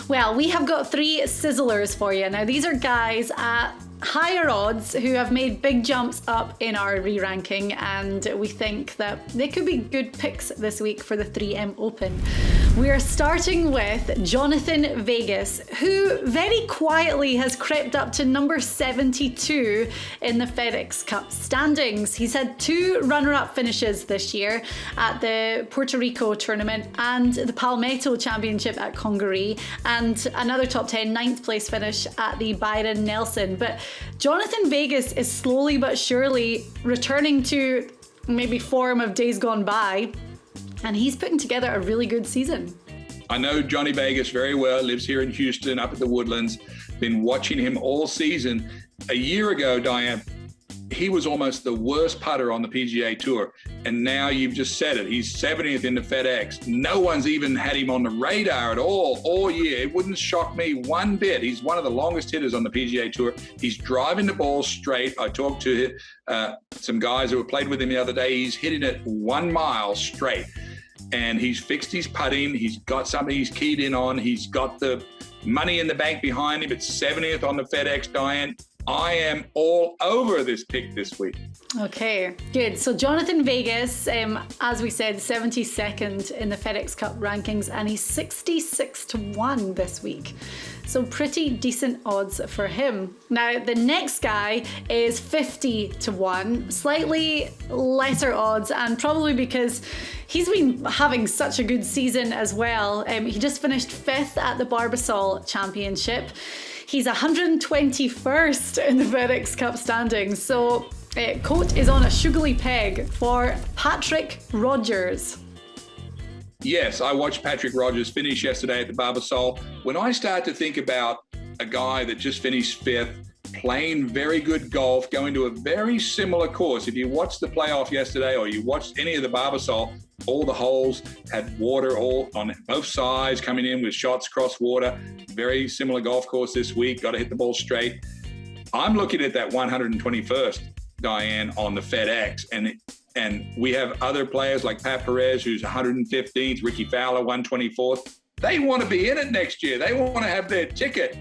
Well, we have got three sizzlers for you. Now, these are guys at higher odds who have made big jumps up in our re-ranking, and we think that they could be good picks this week for the 3M Open. We are starting with Jonathan Vegas, who very quietly has crept up to number 72 in the FedEx Cup standings. He's had two runner-up finishes this year at the Puerto Rico tournament and the Palmetto Championship at Congaree, and another top 10 ninth place finish at the Byron Nelson. But Jonathan Vegas is slowly but surely returning to maybe form of days gone by, and he's putting together a really good season. I know Johnny Vegas very well, lives here in Houston up at the Woodlands, been watching him all season. A year ago, Diane, he was almost the worst putter on the PGA Tour, and now you've just said it. He's 70th in the FedEx. No one's even had him on the radar at all year. It wouldn't shock me one bit. He's one of the longest hitters on the PGA Tour. He's driving the ball straight. I talked to some guys who played with him the other day. He's hitting it 1 mile straight, and he's fixed his putting. He's got something he's keyed in on. He's got the money in the bank behind him. It's 70th on the FedEx, Diane. I am all over this pick this week. Okay, good. So Jonathan Vegas, as we said, 72nd in the FedEx Cup rankings, and he's 66 to 1 this week. So pretty decent odds for him. Now, the next guy is 50 to 1, slightly lesser odds, and probably because he's been having such a good season as well. He just finished 5th at the Barbasol Championship. He's 121st in the FedEx Cup standings. So Coat is on a sugary peg for Patrick Rodgers. Yes, I watched Patrick Rodgers finish yesterday at the Barbasol. When I start to think about a guy that just finished 5th, playing very good golf, going to a very similar course. If you watched the playoff yesterday or you watched any of the Barbasol, all the holes had water all on both sides coming in with shots cross water. Very similar golf course this week. Got to hit the ball straight. I'm looking at that 121st, Diane, on the FedEx. And we have other players like Pat Perez, who's 115th, Ricky Fowler, 124th. They want to be in it next year. They want to have their ticket.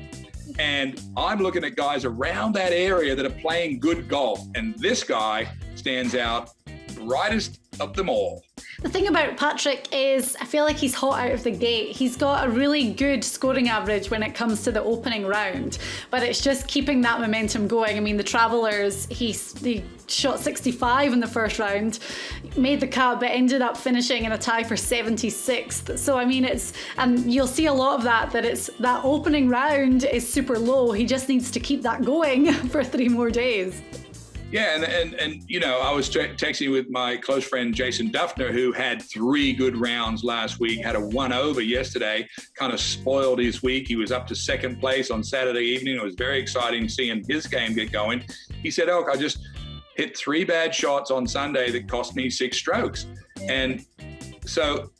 And I'm looking at guys around that area that are playing good golf. And this guy stands out brightest of them all. The thing about Patrick is I feel like he's hot out of the gate. He's got a really good scoring average when it comes to the opening round, but it's just keeping that momentum going. I mean, the Travelers, he shot 65 in the first round, made the cut, but ended up finishing in a tie for 76th. So, I mean, and you'll see a lot of that it's that opening round is super low. He just needs to keep that going for 3 more days. Yeah, and you know, I was texting with my close friend Jason Duffner, who had 3 good rounds last week, had a 1 over yesterday, kind of spoiled his week. He was up to 2nd place on Saturday evening. It was very exciting seeing his game get going. He said, "Elk, I just hit 3 bad shots on Sunday that cost me 6 strokes." And so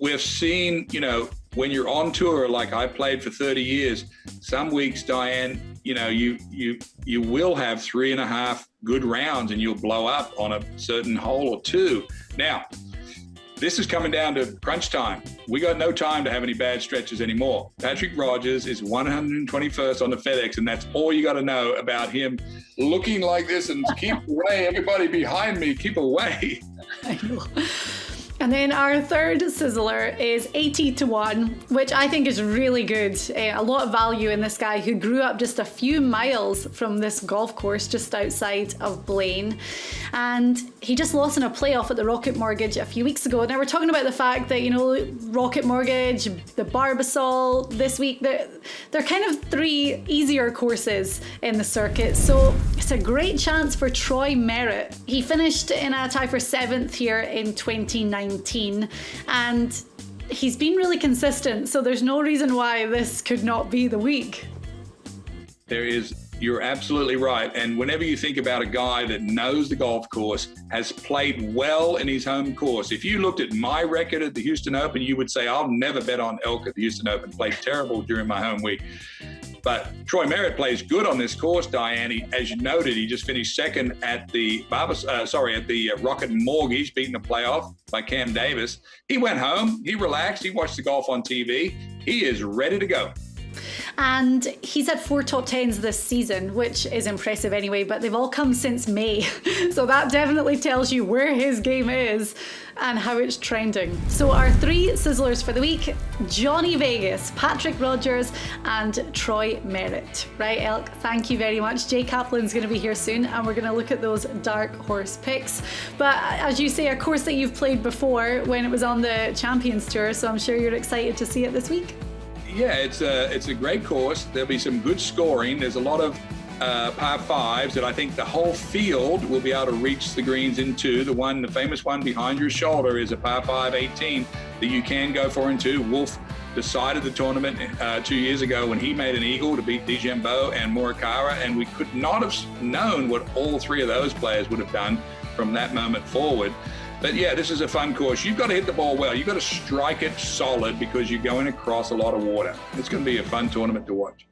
we've seen, you know, when you're on tour, like I played for 30 years, some weeks, Diane, you know, you will have 3.5 good rounds and you'll blow up on a certain hole or 2. Now, this is coming down to crunch time. We got no time to have any bad stretches anymore. Patrick Rodgers is 121st on the FedEx, and that's all you got to know about him looking like this. And keep away, everybody behind me, keep away. I know. And then our third sizzler is 80 to 1, which I think is really good. A lot of value in this guy who grew up just a few miles from this golf course just outside of Blaine. And he just lost in a playoff at the Rocket Mortgage a few weeks ago. Now we're talking about the fact that, you know, Rocket Mortgage, the Barbasol this week, they're kind of 3 easier courses in the circuit. So it's a great chance for Troy Merritt. He finished in a tie for 7th here in 2019. And he's been really consistent, so there's no reason why this could not be the week. You're absolutely right. And whenever you think about a guy that knows the golf course, has played well in his home course, if you looked at my record at the Houston Open, you would say, I'll never bet on Elk at the Houston Open. Played terrible during my home week. But Troy Merritt plays good on this course, Diane. As you noted, he just finished second at the Rocket Mortgage, beating the playoff by Cam Davis. He went home, he relaxed, he watched the golf on TV. He is ready to go. And he's had 4 top 10s this season, which is impressive anyway, but they've all come since May. So that definitely tells you where his game is and how it's trending. So our 3 sizzlers for the week: Johnny Vegas, Patrick Rodgers, and Troy Merritt. Right, Elk? Thank you very much. Jay Kaplan's going to be here soon, and we're going to look at those dark horse picks. But as you say, a course that you've played before when it was on the Champions Tour, so I'm sure you're excited to see it this week. Yeah, it's a great course. There'll be some good scoring. There's a lot of par 5s that I think the whole field will be able to reach the greens into. The famous one behind your shoulder is a par 5 18 that you can go for into. Wolf decided the tournament 2 years ago when he made an eagle to beat DeChambeau and Morikawa, and we could not have known what all 3 of those players would have done from that moment forward. But yeah, this is a fun course. You've got to hit the ball well. You've got to strike it solid because you're going across a lot of water. It's going to be a fun tournament to watch.